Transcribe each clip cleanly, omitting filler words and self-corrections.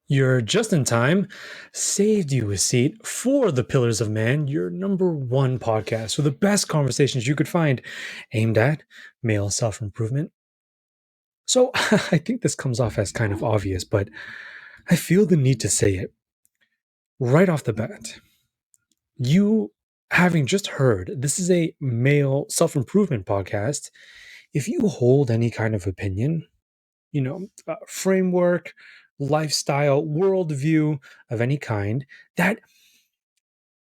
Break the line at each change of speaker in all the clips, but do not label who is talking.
You're just in time. Saved you a seat for The Pillars of Man, your number one podcast for the best conversations you could find aimed at male self improvement. So I think this comes off as kind of obvious, but I feel the need to say it right off the bat. You, having just heard, this is a male self improvement podcast. If you hold any kind of opinion, framework, lifestyle, worldview of any kind, that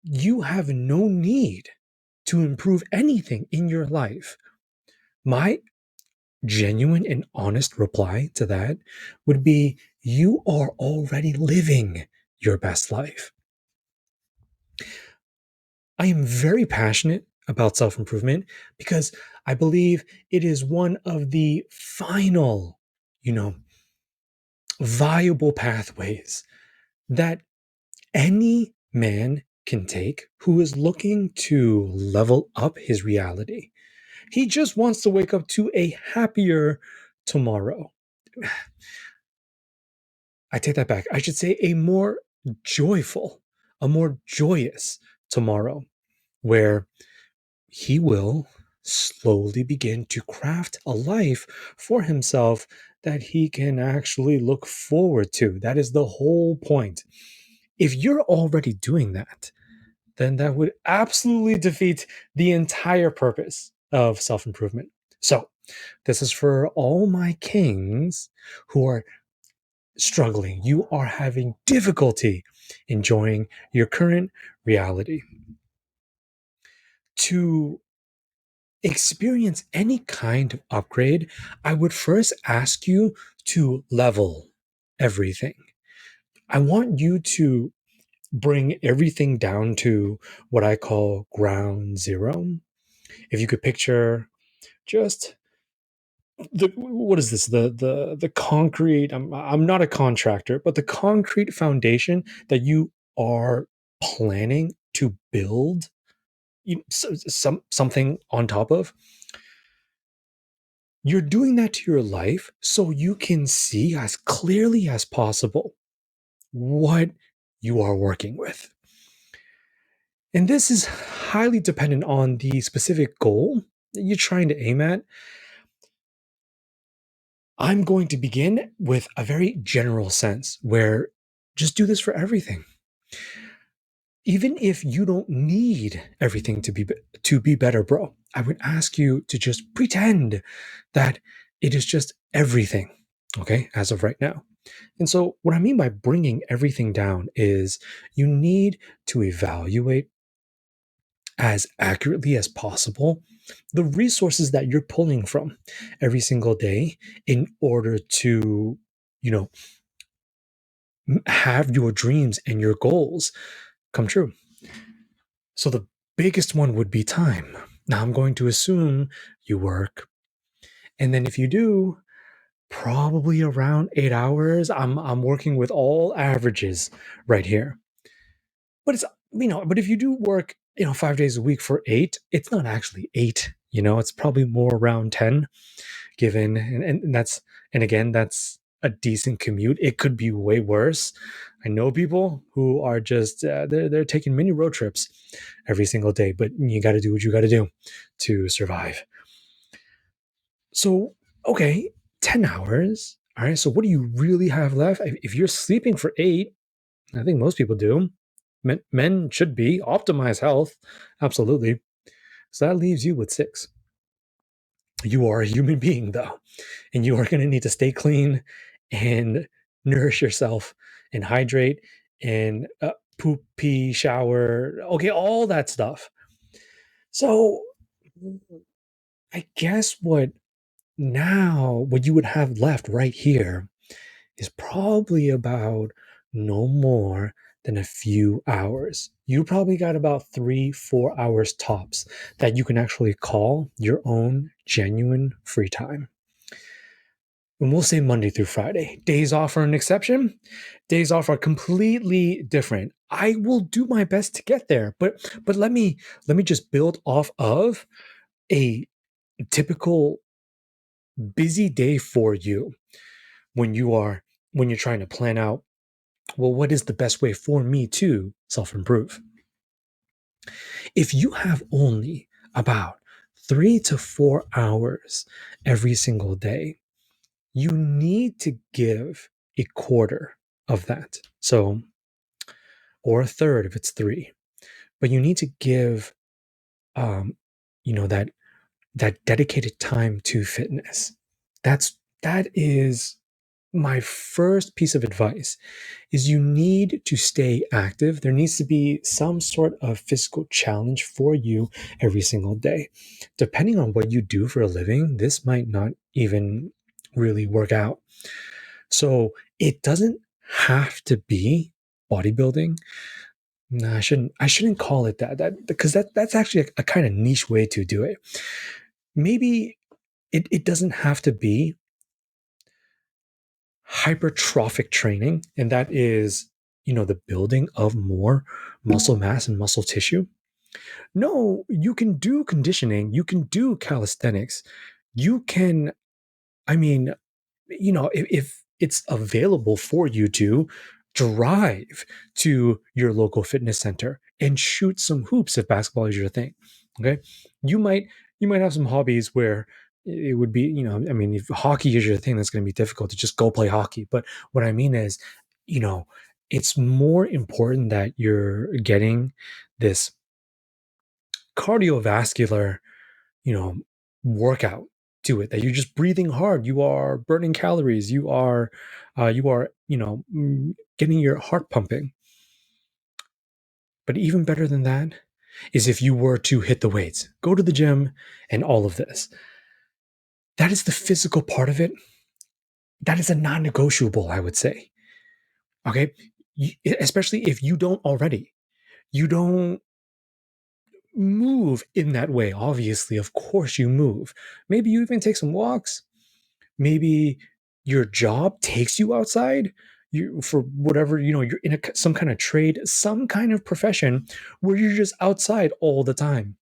you have no need to improve anything in your life. My genuine and honest reply to that would be you are already living your best life. I am very passionate about self improvement because I believe it is one of the final, viable pathways that any man can take who is looking to level up his reality. He just wants to wake up to a happier tomorrow. I take that back. I should say a more joyful, a more joyous tomorrow where he will slowly begin to craft a life for himself that he can actually look forward to. That is the whole point. If you're already doing that, then that would absolutely defeat the entire purpose of self improvement. So, this is for all my kings who are struggling. You are having difficulty enjoying your current reality. To experience any kind of upgrade, I would first ask you to level everything. I want you to bring everything down to what I call ground zero. If you could picture just what is this, the concrete, I'm not a contractor, but the concrete foundation that you are planning to build something on top of. You're doing that to your life so you can see as clearly as possible what you are working with. And this is highly dependent on the specific goal that you're trying to aim at. I'm going to begin with a very general sense where just do this for everything. Even if you don't need everything to be better, bro, I would ask you to just pretend that it is just everything, okay, as of right now. And so, what I mean by bringing everything down is you need to evaluate as accurately as possible the resources that you're pulling from every single day in order to, you know, have your dreams and your goals come true. So the biggest one would be time. Now I'm going to assume you work. And then if you do, probably around 8 hours. I'm working with all averages right here. But it's but if you do work, 5 days a week for eight, it's not actually eight, it's probably more around 10, given and that's and again, that's a decent commute. It could be way worse. I know people who are just they're taking mini road trips every single day, but you got to do what you got to do to survive. So, okay, 10 hours. All right. So, what do you really have left? If you're sleeping for eight, I think most people do. Men should be optimize health. Absolutely. So, that leaves you with six. You are a human being, though, and you are going to need to stay clean and nourish yourself and hydrate and poop, pee, shower. Okay, all that stuff. So, I guess what you would have left right here is probably about no more than a few hours. You probably got about 3-4 hours tops that you can actually call your own genuine free time. And we'll say Monday through Friday. Days off are an exception. Days off are completely different. I will do my best to get there, but let me just build off of a typical busy day for you when you're trying to plan out Well, what is the best way for me to self improve? If you have only about 3 to 4 hours every single day, you need to give a quarter of that. So, or a third if it's three, but you need to give, um, that dedicated time to fitness. That is my first piece of advice is you need to stay active. There needs to be some sort of physical challenge for you every single day. Depending on what you do for a living, this might not even really work out. So it doesn't have to be bodybuilding. No, I shouldn't call it that. Because that's actually a kind of niche way to do it. Maybe it doesn't have to be hypertrophic training, and that is, the building of more muscle mass and muscle tissue. No, you can do conditioning, you can do calisthenics, you can, I mean, if it's available for you to drive to your local fitness center and shoot some hoops if basketball is your thing. Okay. You might have some hobbies where it would be, if hockey is your thing, that's going to be difficult to just go play hockey. But what I mean is, you know, it's more important that you're getting this cardiovascular, you know, workout to it, that you're just breathing hard, you are burning calories, you are getting your heart pumping. But even better than that is if you were to hit the weights, go to the gym, and all of this. That is the physical part of it. That is a non-negotiable, I would say. Okay. Especially if you don't already, you don't move in that way. Obviously, of course you move. Maybe you even take some walks. Maybe your job takes you outside, you for whatever, you're in some kind of trade, some kind of profession where you're just outside all the time.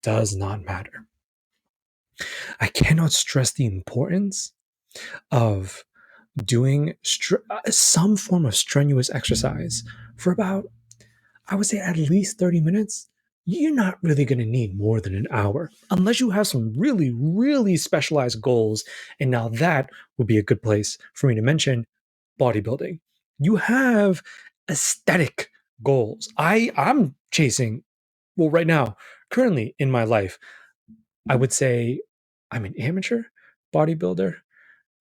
Does not matter. I cannot stress the importance of doing some form of strenuous exercise for about, I would say, at least 30 minutes. You're not really going to need more than an hour unless you have some really, really specialized goals. And now that would be a good place for me to mention bodybuilding. You have aesthetic goals. I'm chasing, well, right now, currently in my life, I would say I'm an amateur bodybuilder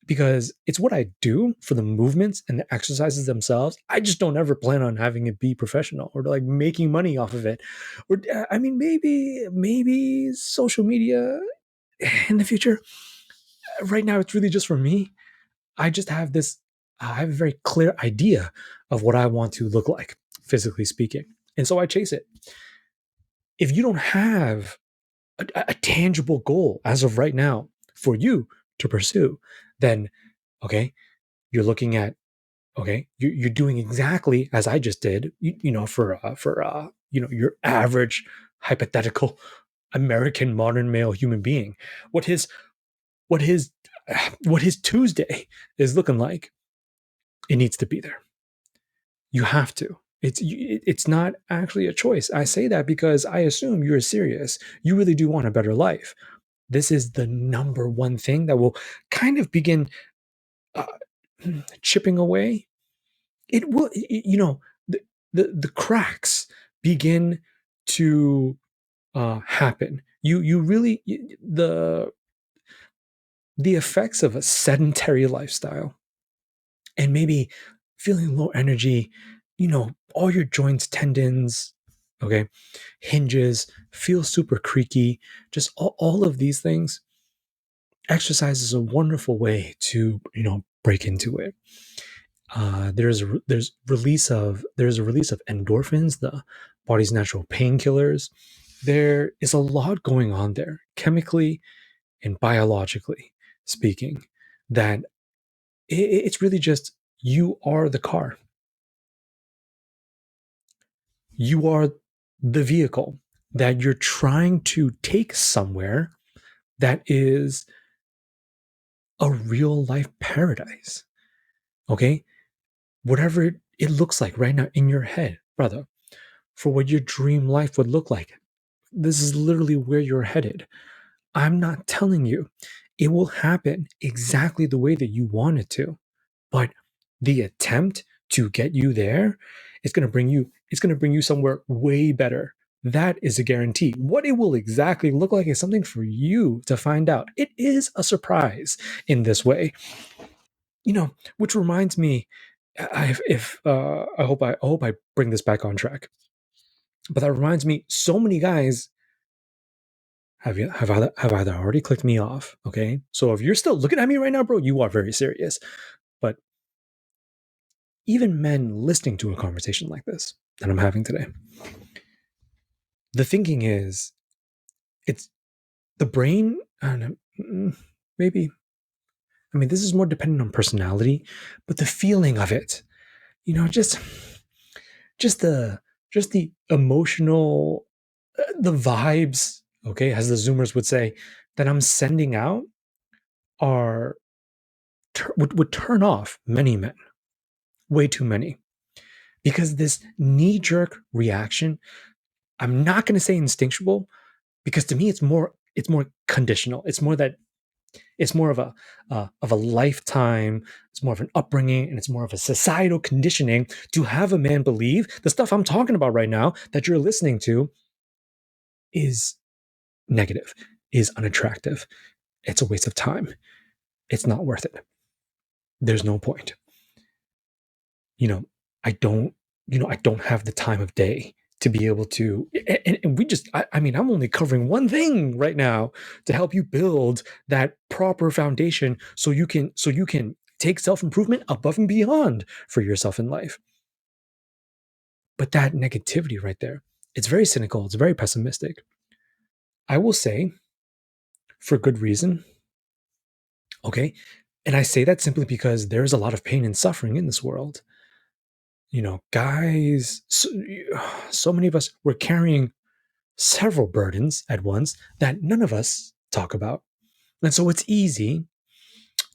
because it's what I do for the movements and the exercises themselves. I just don't ever plan on having it be professional or like making money off of it. Or maybe social media in the future. Right now, it's really just for me. I just have this. I have a very clear idea of what I want to look like, physically speaking, and so I chase it. If you don't have a tangible goal as of right now for you to pursue, then okay, you're looking at, okay, you're doing exactly as I just did. For your average hypothetical American modern male human being, what his what his what his Tuesday is looking like. It needs to be there. You have to. It's not actually a choice. I say that because I assume you're serious. You really do want a better life. This is the number one thing that will kind of begin uh, chipping away. It will, the cracks begin to happen. You really, the effects of a sedentary lifestyle and maybe feeling low energy, all your joints, tendons, okay, hinges feel super creaky, just all of these things. Exercise is a wonderful way to, break into it. There's a release of endorphins, the body's natural painkillers. There is a lot going on there, chemically and biologically speaking, that it's really just, you are the car. You are the vehicle that you're trying to take somewhere that is a real life paradise. Okay? Whatever it looks like right now in your head, brother, for what your dream life would look like. This is literally where you're headed. I'm not telling you it will happen exactly the way that you want it to, but the attempt to get you there is going to bring you somewhere way better. That is a guarantee. What it will exactly look like is something for you to find out. It is a surprise in this way. Which reminds me, I hope I bring this back on track. But that reminds me, so many guys have either already clicked me off. Okay, so if you're still looking at me right now, bro, you are very serious. But even men listening to a conversation like this that I'm having today, the thinking is, it's the brain. I don't know, maybe. I mean, this is more dependent on personality, but the feeling of it, just the emotional, the vibes. Okay, as the Zoomers would say, that I'm sending out are would turn off many men, way too many, because this knee jerk reaction. I'm not going to say instinctual, because to me it's more conditional. It's more of a lifetime. It's more of an upbringing, and it's more of a societal conditioning to have a man believe the stuff I'm talking about right now that you're listening to is negative, is unattractive. It's a waste of time. It's not worth it. There's no point. I don't, I don't have the time of day to be able to, and we just, I mean, I'm only covering one thing right now to help you build that proper foundation so you can take self-improvement above and beyond for yourself in life. But that negativity right there, it's very cynical. It's very pessimistic. I will say, for good reason. Okay. And I say that simply because there's a lot of pain and suffering in this world. Guys, so many of us were carrying several burdens at once that none of us talk about. And so it's easy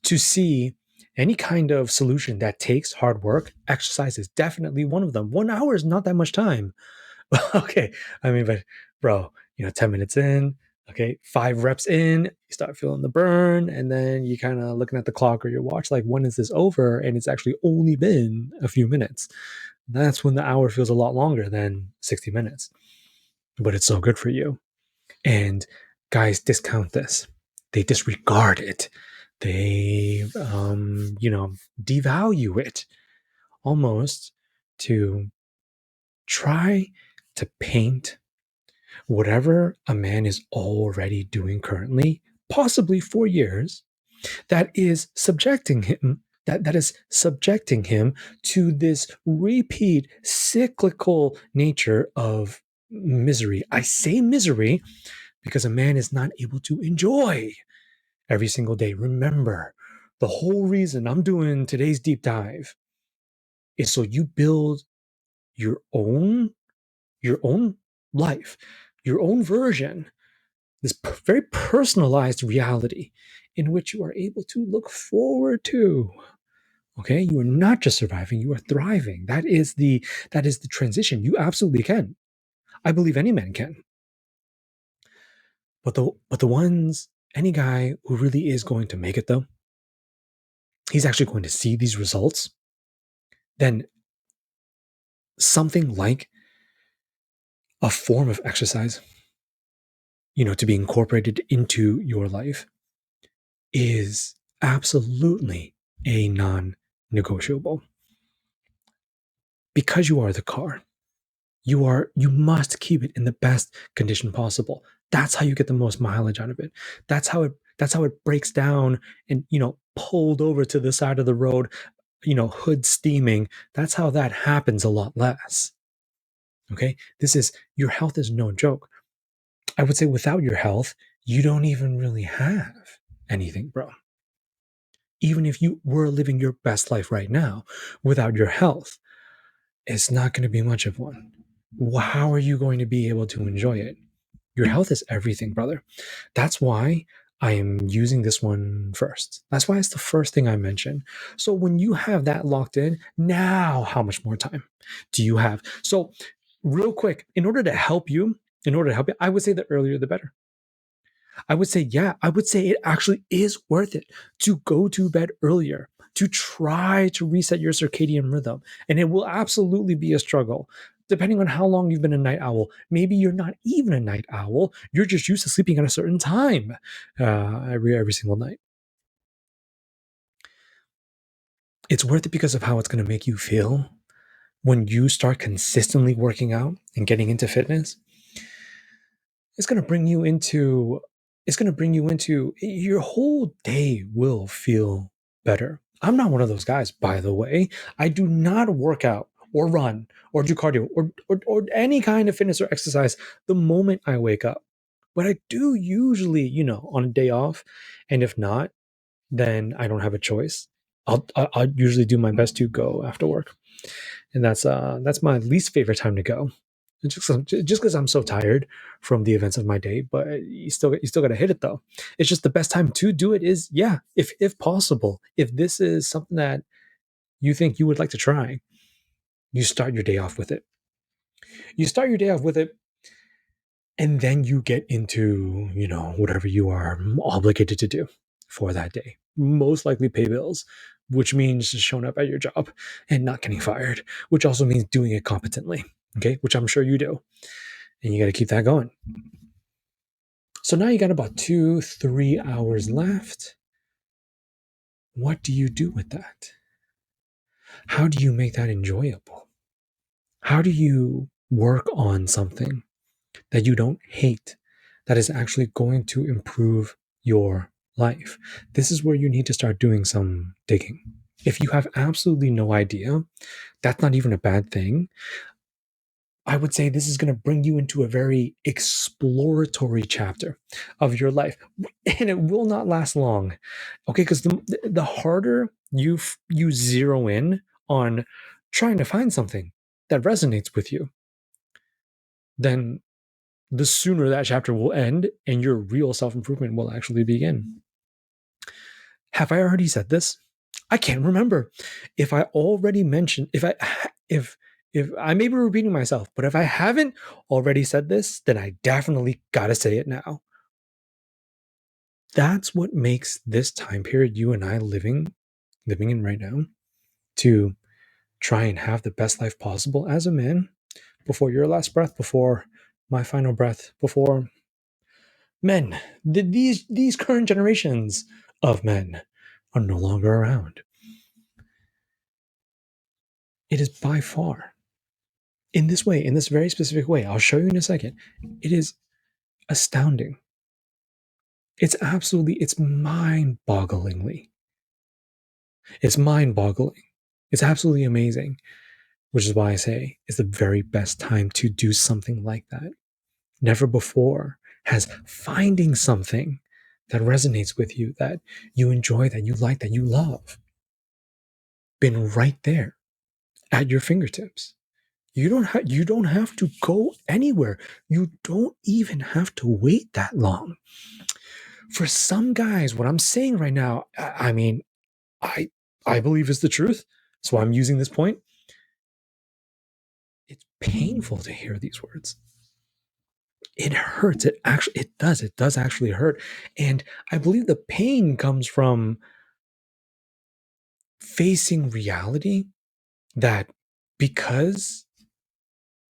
to see any kind of solution that takes hard work. Exercise is definitely one of them. 1 hour is not that much time. Okay. I mean, but bro, 10 minutes in, okay, 5 reps in, you start feeling the burn, and then you kind of looking at the clock or your watch, like, when is this over? And it's actually only been a few minutes. That's when the hour feels a lot longer than 60 minutes. But it's so good for you. And guys discount this. They disregard it. They, devalue it almost to try to paint whatever a man is already doing currently, possibly for years, that is subjecting him to this repeat cyclical nature of misery. I say misery because a man is not able to enjoy every single day. Remember, the whole reason I'm doing today's deep dive is so you build your own life, your own version, this very personalized reality in which you are able to look forward to. Okay, you are not just surviving, you are thriving. That is the transition. You absolutely can. I believe any man can. But the ones, any guy who really is going to make it, though, he's actually going to see these results. Then something like a form of exercise, to be incorporated into your life, is absolutely a non-negotiable. Because you are the car, you must keep it in the best condition possible. That's how you get the most mileage out of it. That's how it breaks down and, pulled over to the side of the road, hood steaming. That's how that happens a lot less. Okay? Your health is no joke. I would say without your health, you don't even really have anything, bro. Even if you were living your best life right now, without your health, it's not going to be much of one. How are you going to be able to enjoy it? Your health is everything, brother. That's why I am using this one first. That's why it's the first thing I mention. So when you have that locked in, now how much more time do you have? So real quick, in order to help you, I would say the earlier the better. I would say, yeah, I would say it actually is worth it to go to bed earlier, to try to reset your circadian rhythm. And it will absolutely be a struggle. Depending on how long you've been a night owl, maybe you're not even a night owl. You're just used to sleeping at a certain time every single night. It's worth it because of how it's going to make you feel when you start consistently working out and getting into fitness. It's going to bring you into your whole day will feel better. I'm not one of those guys, by the way. I do not work out or run or do cardio or any kind of fitness or exercise the moment I wake up. But I do usually, on a day off. And if not, then I don't have a choice. I'll usually do my best to go after work. And that's my least favorite time to go. Just because I'm so tired from the events of my day, but you still got to hit it though. It's just the best time to do it is, yeah, if possible, if this is something that you think you would like to try, you start your day off with it. You start your day off with it, and then you get into whatever you are obligated to do for that day. Most likely pay bills, which means showing up at your job and not getting fired, which also means doing it competently. Okay, which I'm sure you do. And you got to keep that going. So now you got about 2-3 hours left. What do you do with that? How do you make that enjoyable? How do you work on something that you don't hate, that is actually going to improve your life? This is where you need to start doing some digging. If you have absolutely no idea, that's not even a bad thing. I would say this is going to bring you into a very exploratory chapter of your life, and it will not last long. Okay, because the harder you zero in on trying to find something that resonates with you, then the sooner that chapter will end and your real self-improvement will actually begin. Have I already said this? I can't remember if I already mentioned, if I may be repeating myself, but if I haven't already said this, then I definitely got to say it now. That's what makes this time period you and I living in right now, to try and have the best life possible as a man, before your last breath, before my final breath, before men, these current generations of men are no longer around. It is by far, in this way, in this very specific way, I'll show you in a second, it is astounding. It's mind-bogglingly. It's mind-boggling. It's absolutely amazing, which is why I say it's the very best time to do something like that. Never before has finding something that resonates with you, that you enjoy, that you like, that you love, been right there at your fingertips. You don't have to go anywhere. You don't even have to wait that long. For some guys, what I'm saying right now, I mean, I believe is the truth. So I'm using this point. It's painful to hear these words. It hurts. It does actually hurt. And I believe the pain comes from facing reality that, because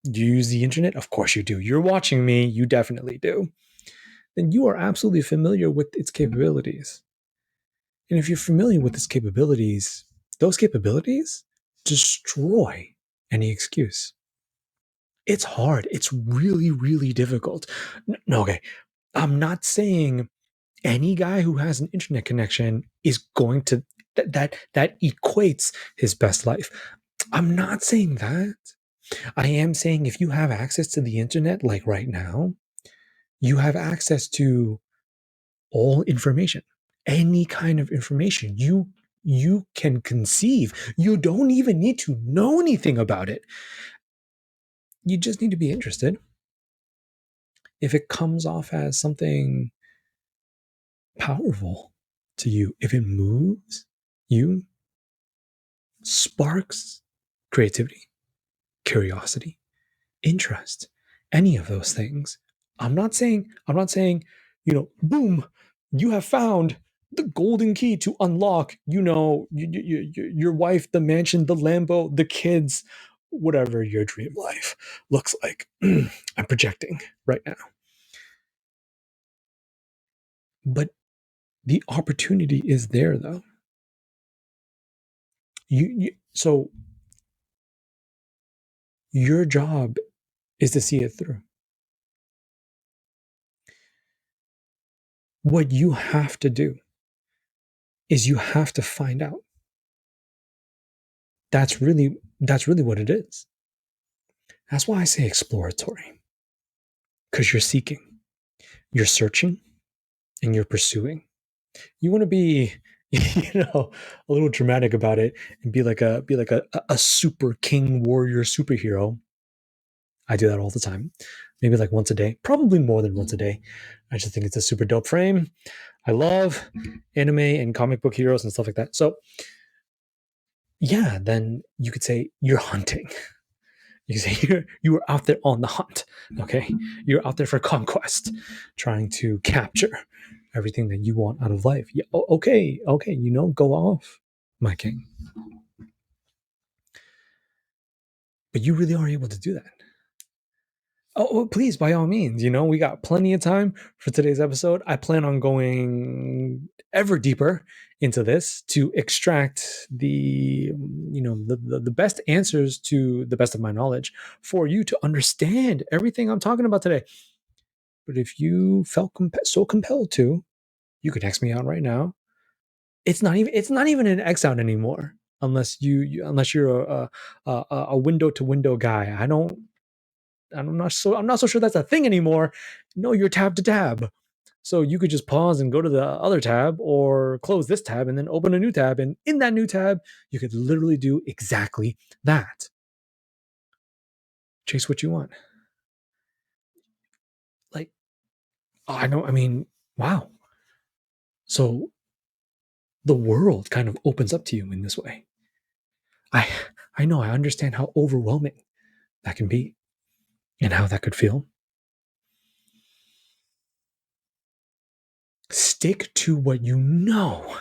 you use the internet, of course you do. You're watching me, you definitely do. Then you are absolutely familiar with its capabilities. And if you're familiar with its capabilities, those capabilities destroy any excuse. It's hard. It's really, really difficult. No, okay. I'm not saying any guy who has an internet connection is going to that equates his best life. I'm not saying that. I am saying if you have access to the internet, like right now, you have access to all information, any kind of information you can conceive. You don't even need to know anything about it. You just need to be interested. If it comes off as something powerful to you, if it moves you, sparks creativity, curiosity, interest, any of those things. I'm not saying, boom, you have found the golden key to unlock, your wife, the mansion, the Lambo, the kids, whatever your dream life looks like. I'm projecting right now. But the opportunity is there though. So your job is to see it through. What you have to do is you have to find out. That's really what it is. That's why I say exploratory. Because you're seeking, you're searching, and you're pursuing. You want to be, a little dramatic about it and be like a super king warrior superhero. I do that all the time. Maybe like once a day, probably more than once a day. I just think it's a super dope frame. I love anime and comic book heroes and stuff like that. So, yeah, then you could say you're hunting. You can say you were out there on the hunt. Okay, you're out there for conquest, trying to capture everything that you want out of life. Yeah, okay, go off, my king. But you really are able to do that. Oh, please, by all means. We got plenty of time for today's episode. I plan on going ever deeper into this to extract the best answers to the best of my knowledge for you to understand everything I'm talking about today. But if you felt so compelled to, you could X me out right now. It's not even an X out anymore unless unless you're a window to window guy. I'm not so sure that's a thing anymore. No, you're tab to tab. So you could just pause and go to the other tab or close this tab and then open a new tab. And in that new tab, you could literally do exactly that. Chase what you want. Like, I know, I mean, wow. So the world kind of opens up to you in this way. I I know, I understand how overwhelming that can be and how that could feel. Stick to what you know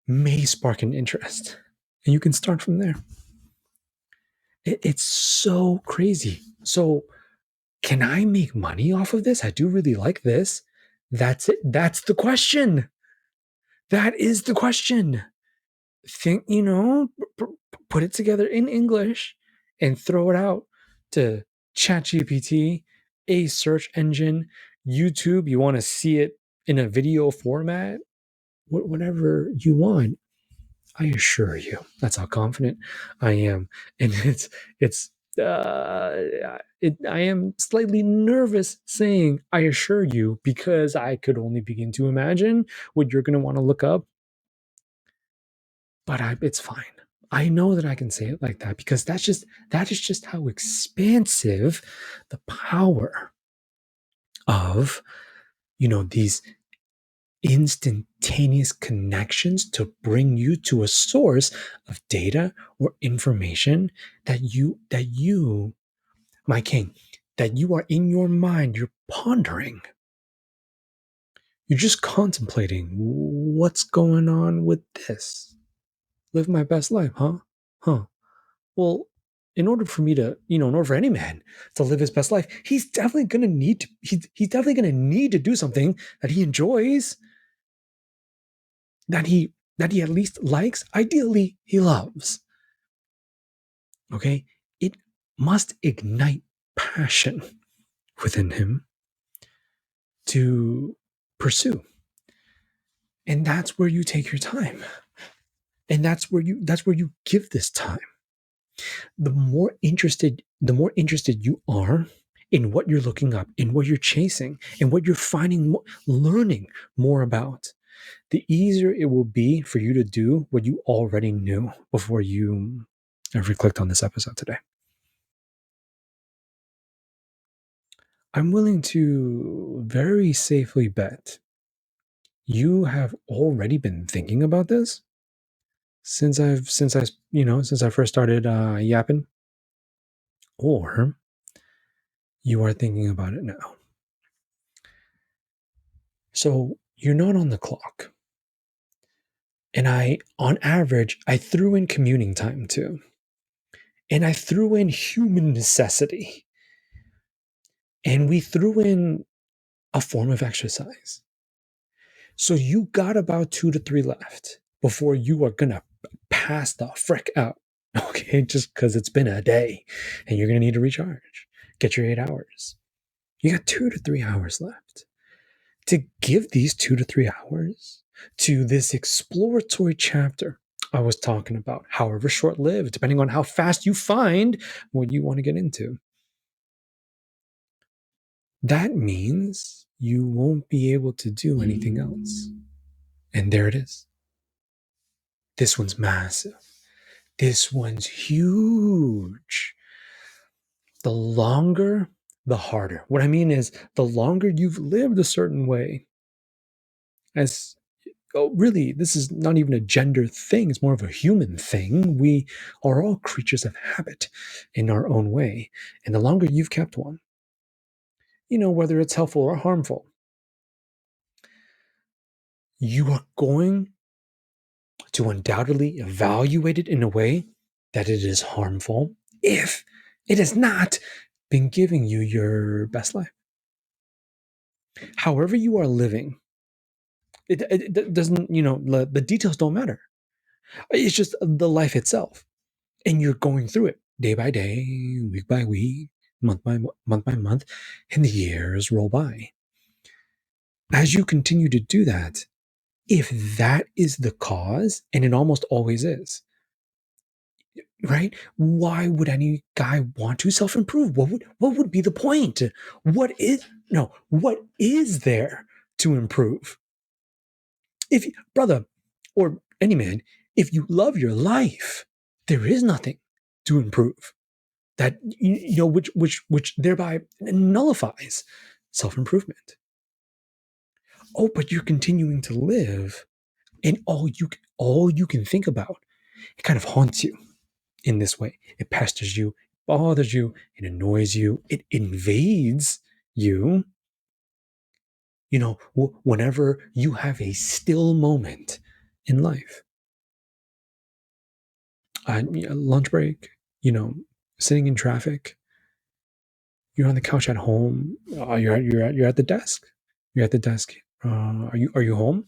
may spark an interest, and you can start from there. It's so crazy. So, can I make money off of this? I do really like this. That's it. That's the question. That is the question. Think, put it together in English and throw it out to ChatGPT, a search engine, YouTube. You want to see it in a video format, whatever you want. I assure you, that's how confident I am, and I am slightly nervous saying I assure you because I could only begin to imagine what you're going to want to look up. But it's fine. I know that I can say it like that because that is just how expansive the power of these instantaneous connections to bring you to a source of data or information that you, my king, that you are in your mind, you're pondering, you're just contemplating what's going on with this. Live my best life, huh? Well, in order for me to, in order for any man to live his best life, he's definitely going to need to, he's definitely going to need to do something that he enjoys, that he at least likes, ideally he loves. Okay? It must ignite passion within him to pursue. And that's where you take your time. And that's where you give this time. The more interested you are in what you're looking up, in what you're chasing, in what you're finding, learning more about, the easier it will be for you to do what you already knew before you ever clicked on this episode today. I'm willing to very safely bet you have already been thinking about this since I first started yapping, or you are thinking about it now. So you're not on the clock. And on average, I threw in commuting time too. And I threw in human necessity. And we threw in a form of exercise. So you got about 2 to 3 left before you are going to pass the frick out. Okay, just because it's been a day and you're going to need to recharge. Get your 8 hours. You got 2 to 3 hours left. To give these 2 to 3 hours to this exploratory chapter I was talking about, however short lived, depending on how fast you find what you want to get into, that means you won't be able to do anything else. And there it is. This one's massive. This one's huge. The longer, the harder. What I mean is, the longer you've lived a certain way, as really, this is not even a gender thing, it's more of a human thing. We are all creatures of habit in our own way. And the longer you've kept one, whether it's helpful or harmful, you are going to undoubtedly evaluate it in a way that it is harmful if it has not been giving you your best life. However you are living, it doesn't, the details don't matter. It's just the life itself. And you're going through it day by day, week by week, month by month, and the years roll by. As you continue to do that, if that is the cause, and it almost always is, right? Why would any guy want to self-improve? What would be the point? What is there to improve? If brother, or any man, if you love your life, there is nothing to improve. That which thereby nullifies self-improvement. Oh, but you're continuing to live, and all you can think about, it kind of haunts you in this way. It pesters you, bothers you, it annoys you, it invades you. Whenever you have a still moment in life, lunch break, sitting in traffic, you're on the couch at home, you're at the desk, you're at the desk. Are you home?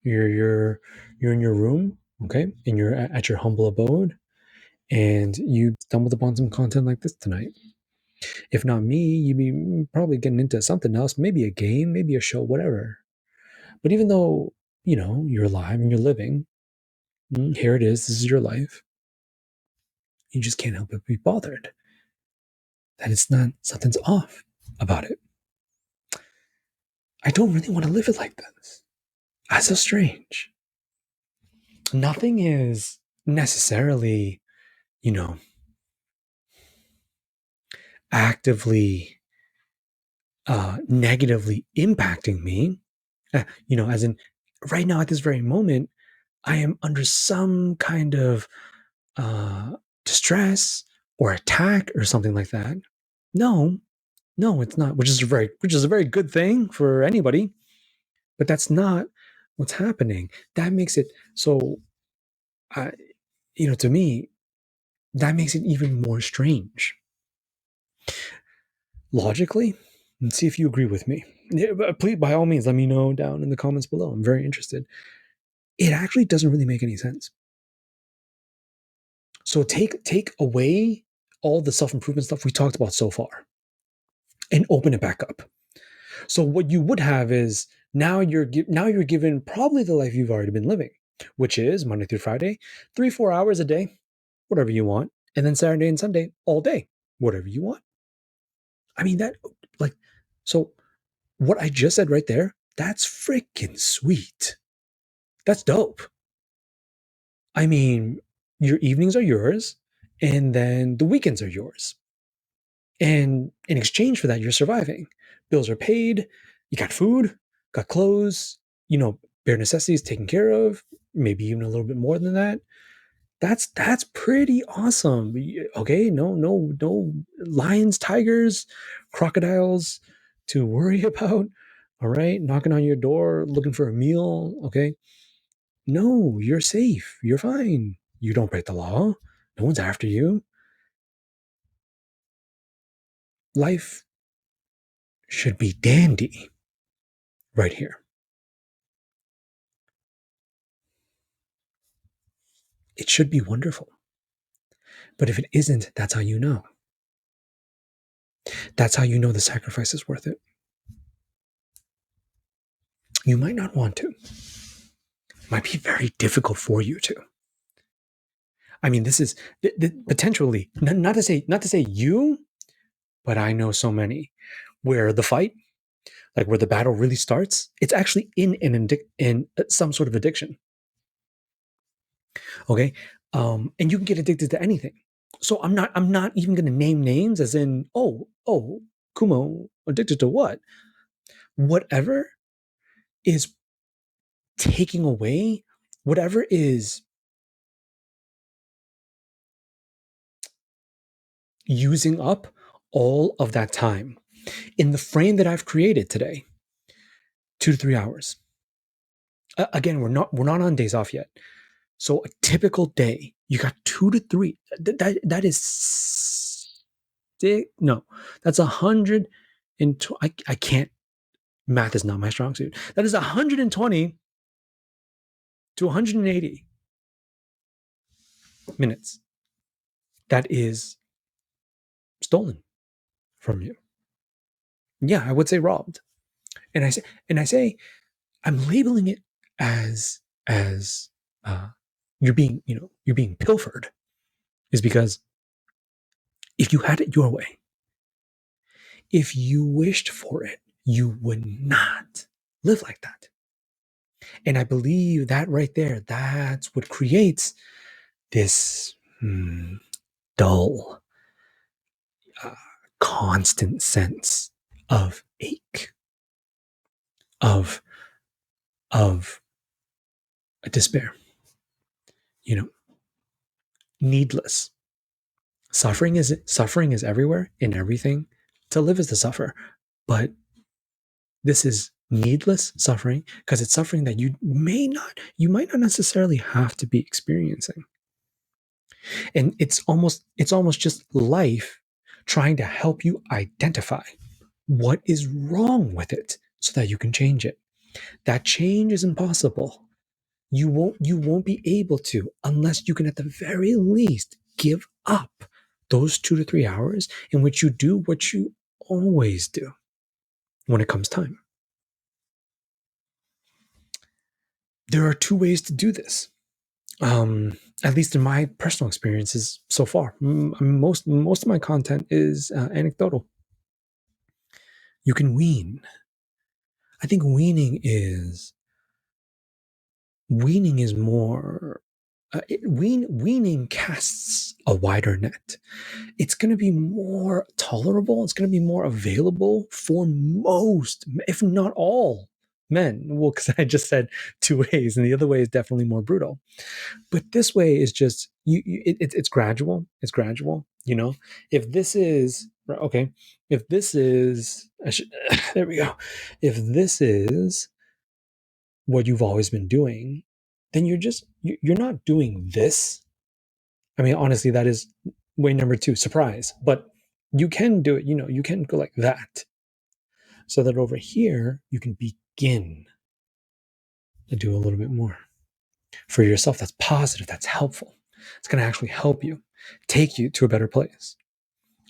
You're in your room, okay, and you're at your humble abode, and you stumbled upon some content like this tonight. If not me, you'd be probably getting into something else, maybe a game, maybe a show, whatever. But even though you're alive and you're living, here it is. This is your life. You just can't help but be bothered that it's not something's off about it. I don't really want to live it like this. That's so strange. Nothing is necessarily, actively negatively impacting me. As in right now at this very moment, I am under some kind of distress or attack or something like that. No, it's not, which is a very good thing for anybody. But that's not what's happening. That makes it so. To me, that makes it even more strange. Logically, and see if you agree with me. Please, by all means, let me know down in the comments below. I'm very interested. It actually doesn't really make any sense. So take away all the self-improvement stuff we talked about so far and open it back up. So what you would have is now you're given probably the life you've already been living, which is Monday through Friday, 3-4 hours a day, whatever you want, and then Saturday and Sunday all day, whatever you want. I mean so what I just said right there, that's freaking sweet. That's dope. I mean, your evenings are yours, and then the weekends are yours. And in exchange for that, you're surviving. Bills are paid, you got food, got clothes, bare necessities taken care of, maybe even a little bit more than that. That's pretty awesome. Okay, no lions, tigers, crocodiles to worry about. All right, knocking on your door looking for a meal. Okay, no, you're safe. You're fine. You don't break the law. No one's after you. Life should be dandy right here. It should be wonderful. But if it isn't, that's how you know. That's how you know the sacrifice is worth it. You might not want to. It might be very difficult for you to. I mean, this is potentially not to say you, but I know so many where the fight, like where the battle really starts, it's actually in some sort of addiction. Okay, and you can get addicted to anything. So I'm not even going to name names, as in Kumo addicted to what? Whatever is taking away, whatever is using up all of that time in the frame that I've created today, 2 to 3 hours. Again, we're not on days off yet. So a typical day, you got 2 to 3. That is no, that's 100 and I can't. Math is not my strong suit. That is 120 to 180 minutes. That is stolen from you. Yeah, I would say robbed. And I say I'm labeling it as you're being pilfered, is because if you had it your way, if you wished for it, you would not live like that. And I believe that right there, that's what creates this dull, constant sense of ache, of a despair. Needless suffering is everywhere in everything. To live is to suffer, but this is needless suffering because it's suffering that you might not necessarily have to be experiencing. And it's almost just life trying to help you identify what is wrong with it so that you can change it. That change is impossible. You won't be able to unless you can at the very least give up those 2 to 3 hours in which you do what you always do when it comes time. There are 2 ways to do this. At least in my personal experiences so far. Most of my content is anecdotal. You can wean. I think weaning is more. Weaning casts a wider net. It's going to be more tolerable. It's going to be more available for most, if not all, men. Well, because I just said 2 ways, and the other way is definitely more brutal. But this way is just it's gradual. It's gradual. If this is okay, if this is there we go. If this is what you've always been doing, then you're not doing this. I mean, honestly, that is way number 2, surprise. But you can do it. You can go like that, so that over here you can begin to do a little bit more for yourself. That's positive. That's helpful. It's going to actually help you, take you to a better place.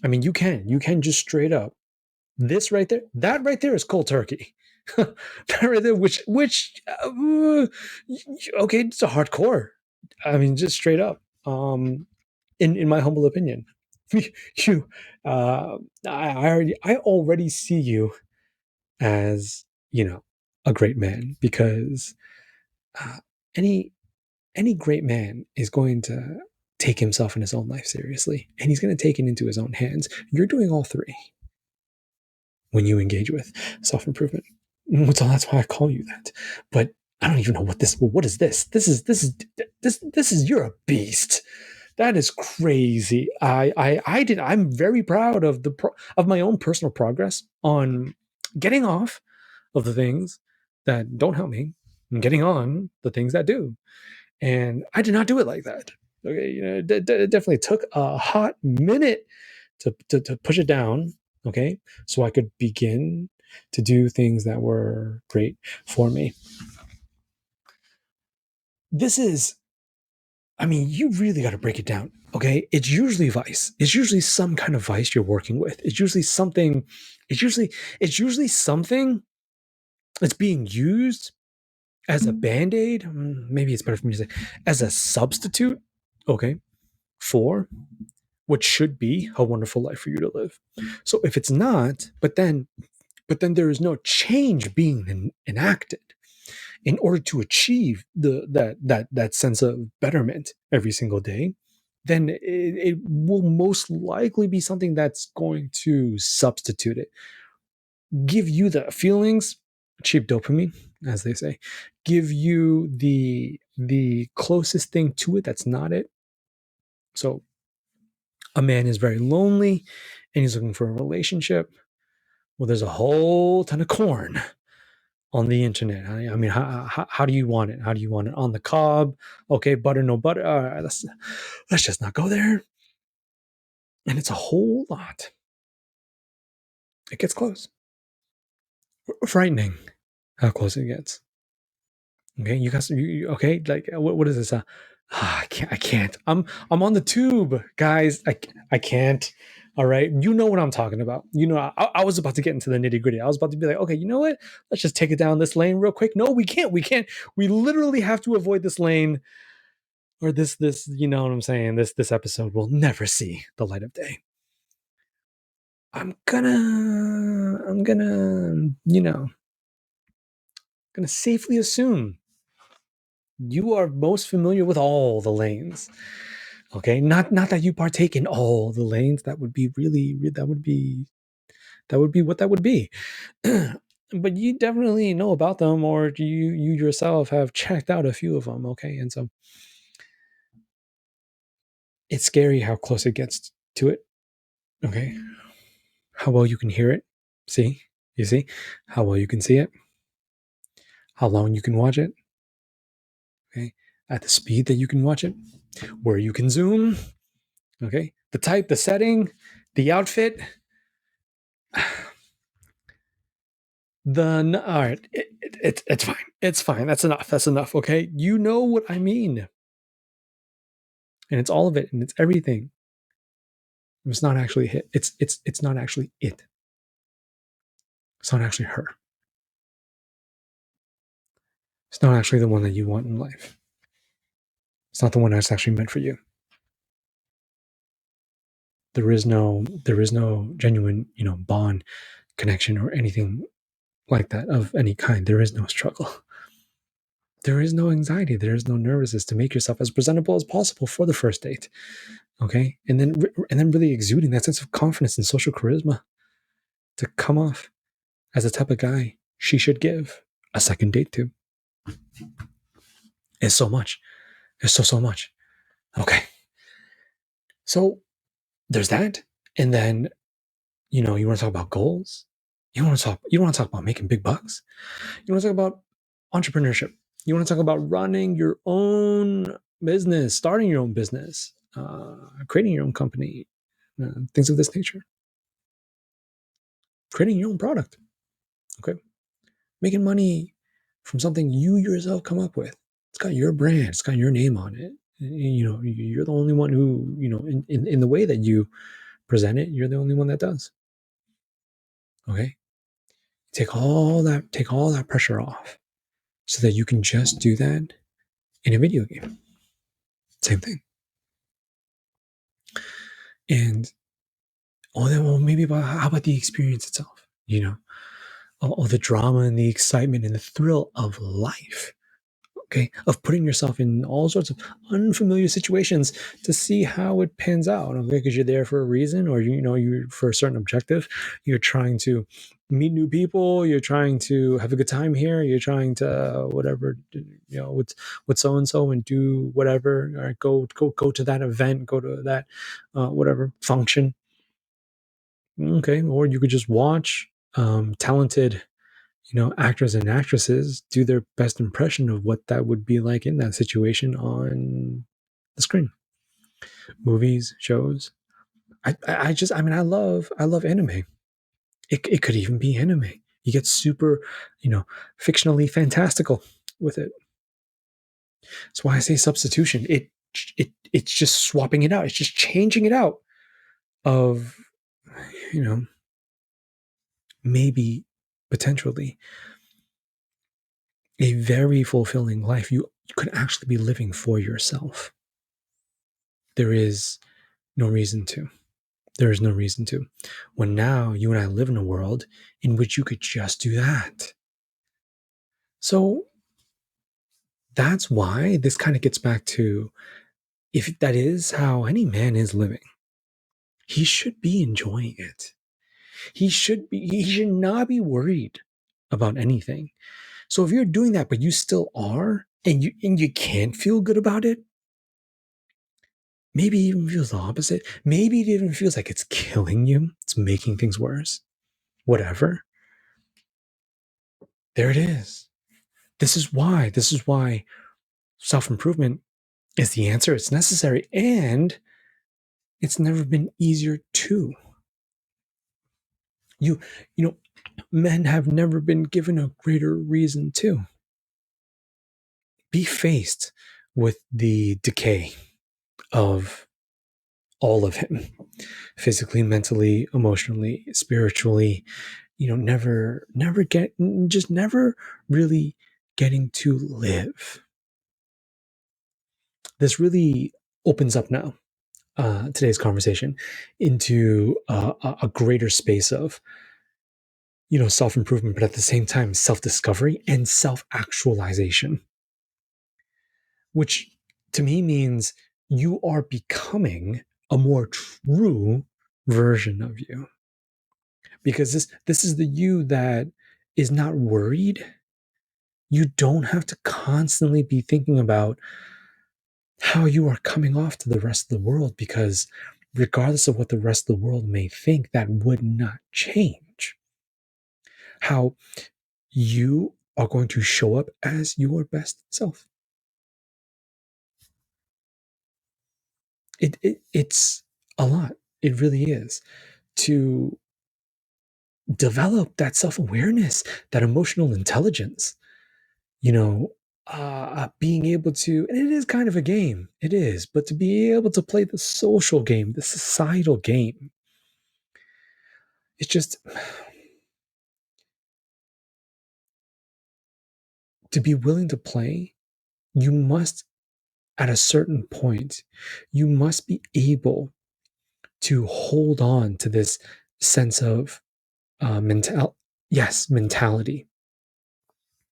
I mean, you can just straight up, this right there, that right there is cold turkey. That right there, which okay, it's a hardcore. I mean, just straight up. In my humble opinion, I already see you as a great man, because any great man is going to take himself and his own life seriously, and he's going to take it into his own hands. You're doing all 3 when you engage with self-improvement. So that's why I call you that. But I don't even know what is this? This is you're a beast. That is crazy. I'm very proud of of my own personal progress on getting off of the things that don't help me and getting on the things that do. And I did not do it like that. Okay, it definitely took a hot minute to push it down. Okay, so I could begin to do things that were great for me. This is, I mean, you really got to break it down. Okay, it's usually vice. It's usually some kind of vice you're working with. It's usually something. It's usually something that's being used as a band-aid. Maybe it's better for me to say as a substitute. Okay, for what should be a wonderful life for you to live. So if it's not, but then there is no change being enacted in order to achieve that sense of betterment every single day, then it will most likely be something that's going to substitute it, give you the feelings, cheap dopamine, as they say, give you the closest thing to it that's not it. So a man is very lonely and he's looking for a relationship. Well, there's a whole ton of corn on the internet. I mean, how do you want it? How do you want it on the cob? Okay, butter, no butter. All right, let's just not go there. And it's a whole lot. It gets close. Frightening how close it gets. Okay, you guys. Okay, like what is this? I can't. I'm on the tube, guys. I can't. All right, you know what I'm talking about. I was about to get into the nitty gritty. I was about to be like, okay, you know what? Let's just take it down this lane real quick. No, we can't. We can't. We literally have to avoid this lane, or this. You know what I'm saying? This episode will never see the light of day. I'm gonna safely assume you are most familiar with all the lanes. Okay, not that you partake in all the lanes. That would be that would be what that would be. But you definitely know about them, or you yourself have checked out a few of them. Okay, and so it's scary how close it gets to it. Okay, how well you can hear it. See, you see how well you can see it, how long you can watch it. Okay, at the speed that you can watch it, where you can zoom. Okay, the type, the setting, the outfit. All right, it's fine. It's fine. That's enough. That's enough. Okay, you know what I mean, and it's all of it, and it's everything. It's not actually hit. It's not actually it. It's not actually her. It's not actually the one that you want in life. It's not the one that's actually meant for you. There is no genuine, bond, connection, or anything like that of any kind. There is no struggle. There is no anxiety. There is no nervousness to make yourself as presentable as possible for the first date. Okay, and then really exuding that sense of confidence and social charisma to come off as the type of guy she should give a second date to. It's so much. It's so much. Okay, so there's that, and then you want to talk about goals. You want to talk about making big bucks. You want to talk about entrepreneurship. You want to talk about running your own business, starting your own business, creating your own company, things of this nature. Creating your own product. Okay, making money from something you yourself come up with. It's got your brand. It's got your name on it. You're the only one who, in the way that you present it, you're the only one that does. Okay, take all that pressure off, so that you can just do that in a video game. Same thing. And then, well, maybe how about the experience itself? All the drama and the excitement and the thrill of life. Okay, of putting yourself in all sorts of unfamiliar situations to see how it pans out. Okay, because you're there for a reason, or you're for a certain objective. You're trying to meet new people, you're trying to have a good time here, you're trying to whatever, with so and so and do whatever, or go to that event, go to that whatever function. Okay, or you could just watch talented, actors and actresses do their best impression of what that would be like in that situation on the screen. Movies, shows. I love anime. It could even be anime. You get super, fictionally fantastical with it. That's why I say substitution. It's just swapping it out. It's just changing it out of, you know, maybe potentially a very fulfilling life you could actually be living for yourself. There is no reason to. There is no reason to. When now you and I live in a world in which you could just do that. So that's why this kind of gets back to, if that is how any man is living, he should be enjoying it. He should not be worried about anything. So if you're doing that, but you still are, and you can't feel good about it, maybe it even feels the opposite. Maybe it even feels like it's killing you. It's making things worse. Whatever. There it is. This is why self-improvement is the answer. It's necessary, and it's never been easier to. You you know, men have never been given a greater reason to be faced with the decay of all of him, physically, mentally, emotionally, spiritually. Never really getting to live. This really opens up now, today's conversation, into a greater space of, self-improvement, but at the same time self-discovery and self-actualization, which to me means you are becoming a more true version of you, because this is the you that is not worried. You don't have to constantly be thinking about how you are coming off to the rest of the world, because regardless of what the rest of the world may think, that would not change how you are going to show up as your best self. It's a lot. It really is, to develop that self-awareness, that emotional intelligence, being able to, and it is kind of a game, it is, but to be able to play the social game, the societal game, it's just, to be willing to play, you must, at a certain point, you must be able to hold on to this sense of mentality,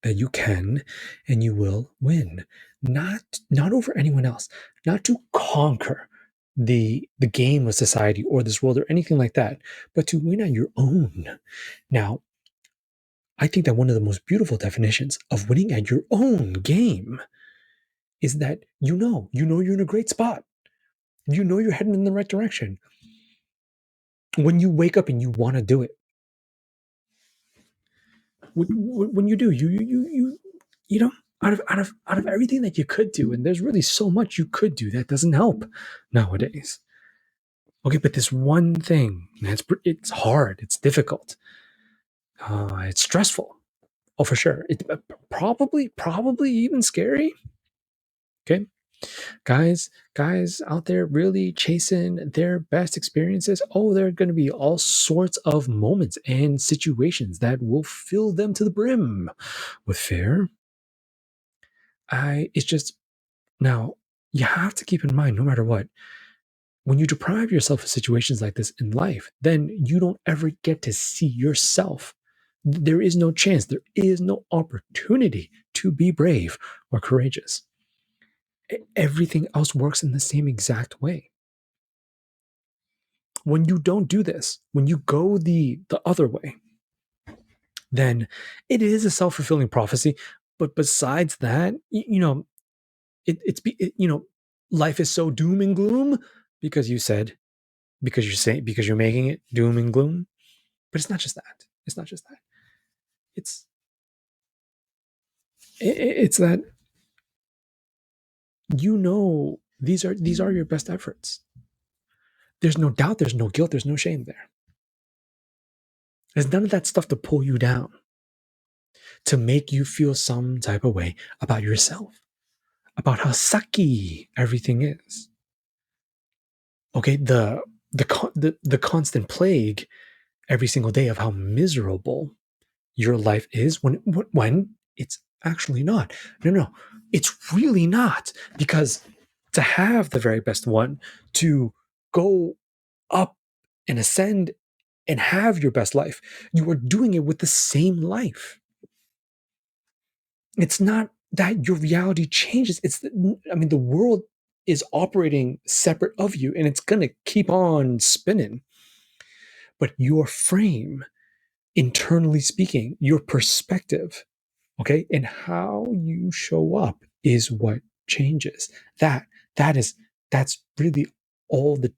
that you can and you will win, not over anyone else, not to conquer the game of society or this world or anything like that, but to win on your own. Now, I think that one of the most beautiful definitions of winning at your own game is that you're in a great spot. You're heading in the right direction. When you wake up and you want to do it, when you do, you know, out of everything that you could do, and there's really so much you could do that doesn't help nowadays. Okay, but this one thing, man, it's hard, it's difficult, it's stressful. Oh, for sure. It probably even scary. Okay, guys out there really chasing their best experiences. Oh, there are going to be all sorts of moments and situations that will fill them to the brim with fear. It's just, now, you have to keep in mind, no matter what, when you deprive yourself of situations like this in life, then you don't ever get to see yourself. There is no chance, there is no opportunity to be brave or courageous. Everything else works in the same exact way. When you don't do this, when you go the other way, then it is a self-fulfilling prophecy. But besides that, life is so doom and gloom because you said, because you're making it doom and gloom. But it's not just that. It's not just that. It's it's that these are your best efforts. There's no doubt, there's no guilt, there's no shame there. There's none of that stuff to pull you down, to make you feel some type of way about yourself, about how sucky everything is. Okay, the constant plague every single day of how miserable your life is when it's actually not. No, it's really not, because to have the very best one, to go up and ascend and have your best life, you are doing it with the same life. It's not that your reality changes. The world is operating separate of you, and it's going to keep on spinning. But your frame, internally speaking, your perspective, okay, and how you show up is what changes. That's really all the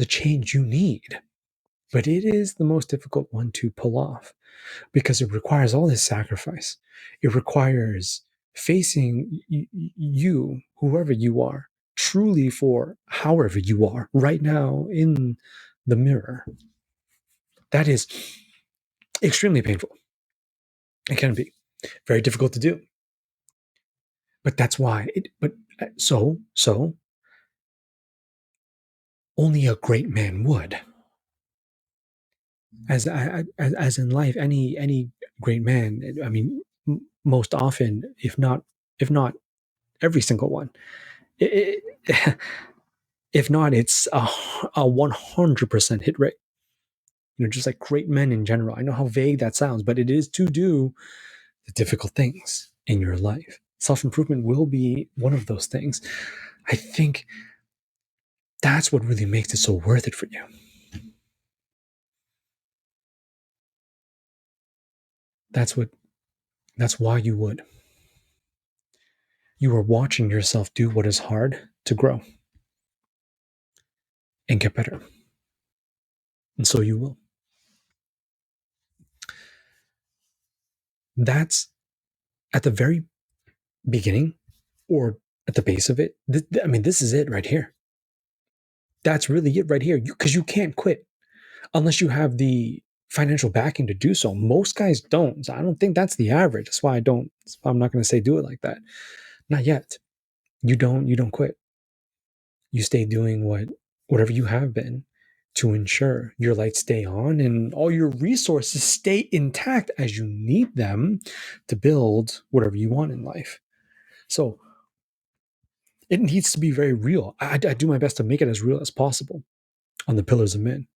change you need. But it is the most difficult one to pull off, because it requires all this sacrifice. It requires facing you, whoever you are, truly for however you are right now in the mirror. That is extremely painful. It can be very difficult to do. But that's why so only a great man would. As in life, any great man, I mean, most often, if not every single one, if not, it's a 100% hit rate. Just like great men in general. I know how vague that sounds, but it is to do the difficult things in your life. Self-improvement will be one of those things. I think that's what really makes it so worth it for you. That's why you would. You are watching yourself do what is hard to grow and get better. And so you will. That's at the very beginning, or at the base of it. This is it right here. That's really it right here. Because you can't quit unless you have the financial backing to do so. Most guys don't. I don't think that's the average. That's why I'm not going to say do it like that. Not yet. You don't quit. You stay doing whatever you have been to ensure your lights stay on and all your resources stay intact as you need them to build whatever you want in life. So it needs to be very real. I do my best to make it as real as possible on the Pillars of Men.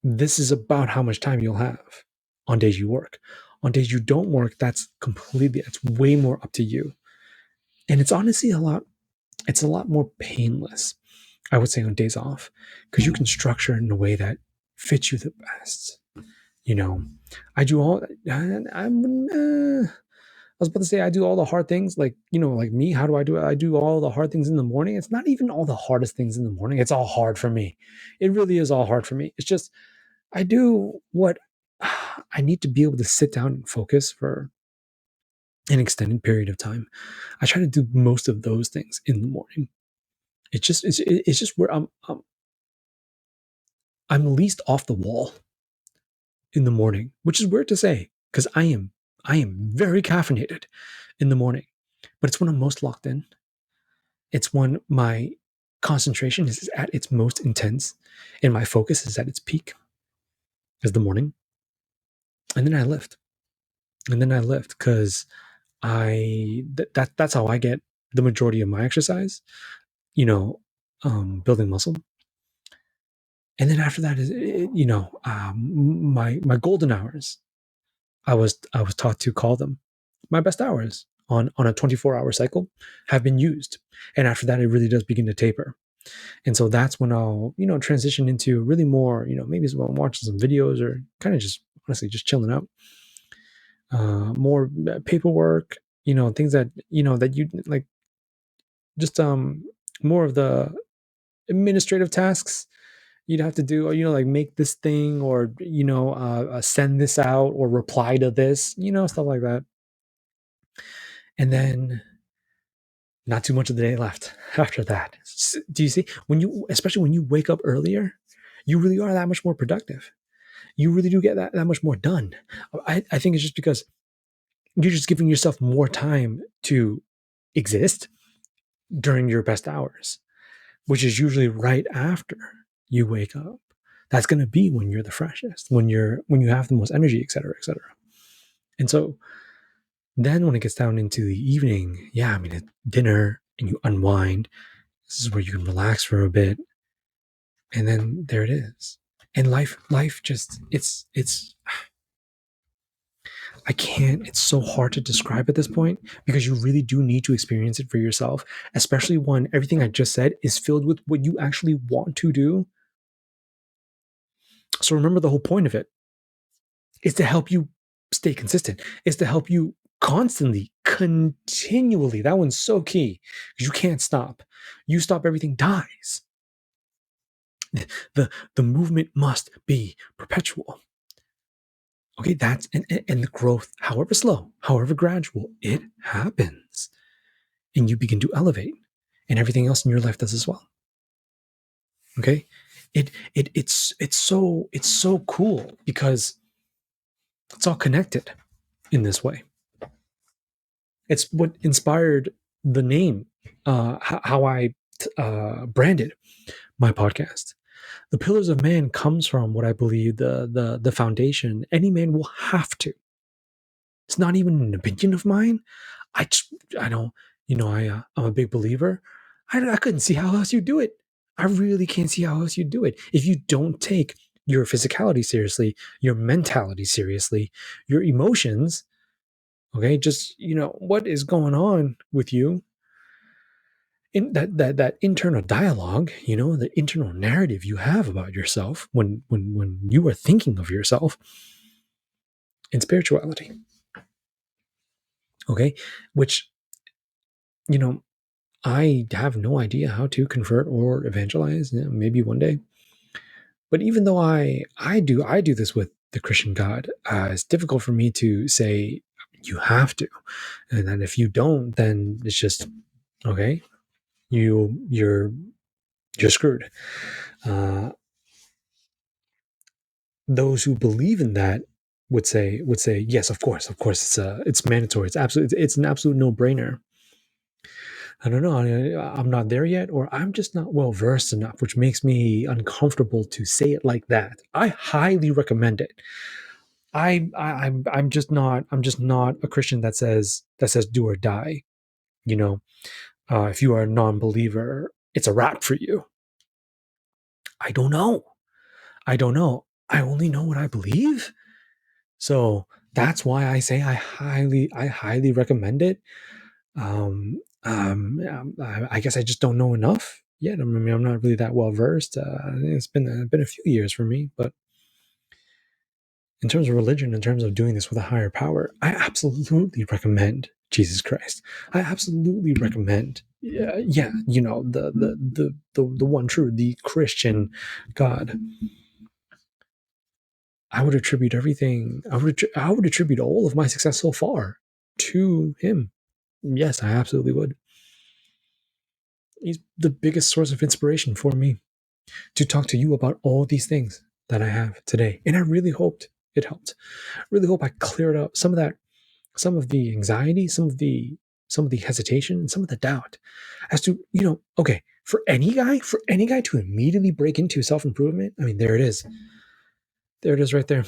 This is about how much time you'll have on days you work. On days you don't work, that's way more up to you. And it's honestly a lot more painless, I would say, on days off, because you can structure it in a way that fits you the best. I do all. I was about to say I do all the hard things, like me. How do I do it? I do all the hard things in the morning. It's not even all the hardest things in the morning. It's all hard for me. It really is all hard for me. It's just I do what I need to be able to sit down and focus for an extended period of time. I try to do most of those things in the morning. It's just where I'm least off the wall in the morning, which is weird to say, because I am very caffeinated in the morning, but it's when I'm most locked in. It's when my concentration is at its most intense and my focus is at its peak, is the morning. And then I lift. Because that's how I get the majority of my exercise, building muscle. And then after that is, my golden hours. I was taught to call them my best hours on a 24-hour cycle have been used. And after that, it really does begin to taper. And so that's when I'll, transition into really more, maybe it's about watching some videos or kind of just honestly just chilling out. More paperwork, things that, that you like, just more of the administrative tasks you'd have to do, or, like make this thing, or, send this out or reply to this, stuff like that. And then not too much of the day left after that. Do you see, especially when you wake up earlier, you really are that much more productive. You really do get that much more done. I think it's just because you're just giving yourself more time to exist during your best hours, which is usually right after you wake up. That's going to be when you're the freshest, when you have the most energy, et cetera, et cetera. And so then when it gets down into the evening, yeah, I mean, at dinner and you unwind. This is where you can relax for a bit, and then there it is. And life just it's I can't, it's so hard to describe at this point, because you really do need to experience it for yourself, especially when everything I just said is filled with what you actually want to do. So remember, the whole point of it is to help you stay consistent, is to help you constantly, continually. That one's so key, because you can't stop. You stop, everything dies. The movement must be perpetual. Okay, that's and the growth, however slow, however gradual, it happens, and you begin to elevate, and everything else in your life does as well. Okay, it's so cool, because it's all connected in this way. It's what inspired the name, how I branded my podcast. The Pillars of Man comes from what I believe the foundation any man will have to. It's not even an opinion of mine. I don't, I'm a big believer. I couldn't see how else you do it. I really can't see how else you do it if you don't take your physicality seriously, your mentality seriously, your emotions. Okay, just what is going on with you, in that internal dialogue, the internal narrative you have about yourself when you are thinking of yourself in spirituality. Okay, which you know I have no idea how to convert or evangelize. Maybe one day. But even though I do this with the Christian God, it's difficult for me to say you have to, and then if you don't, then it's just okay. You're screwed. Uh, those who believe in that would say yes, of course, it's mandatory. It's an absolute no brainer. I don't know. I'm not there yet, or I'm just not well versed enough, which makes me uncomfortable to say it like that. I highly recommend it. I'm just not. I'm just not a Christian that says do or die. You know, if you are a non-believer, it's a wrap for you. I don't know. I don't know. I only know what I believe. So that's why I say I highly recommend it. I guess I just don't know enough yet. I mean, I'm not really that well versed. It's been a few years for me, but in terms of religion, in terms of doing this with a higher power, I absolutely recommend Jesus Christ. I absolutely recommend, yeah, the one true, the Christian God. I would attribute everything. I would attribute all of my success so far to him. Yes, I absolutely would. He's the biggest source of inspiration for me to talk to you about all these things that I have today. And I really hoped it helped. I really hope I cleared up some of that, some of the anxiety, some of the hesitation, and some of the doubt as to, okay, for any guy to immediately break into self-improvement, I mean, there it is. There it is right there.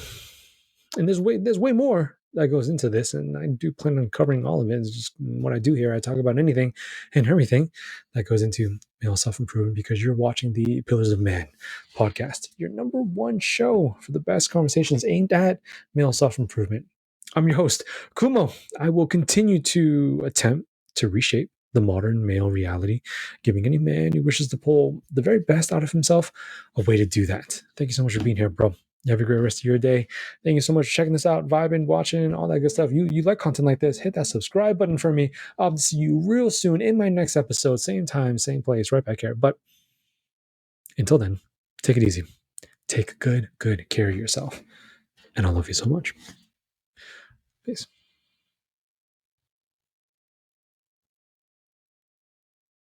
And there's way more that goes into this, and I do plan on covering all of it. It's just what I do here. I talk about anything and everything that goes into male self-improvement, because you're watching the Pillars of Man podcast, your number one show for the best conversations aimed at male self-improvement. I'm your host, Kumo. I will continue to attempt to reshape the modern male reality, giving any man who wishes to pull the very best out of himself a way to do that. Thank you so much for being here, bro. You have a great rest of your day. Thank you so much for checking this out, vibing, watching, all that good stuff. You like content like this, hit that subscribe button for me. I'll see you real soon in my next episode, same time, same place, right back here. But until then, take it easy. Take good care of yourself. And I love you so much. Peace.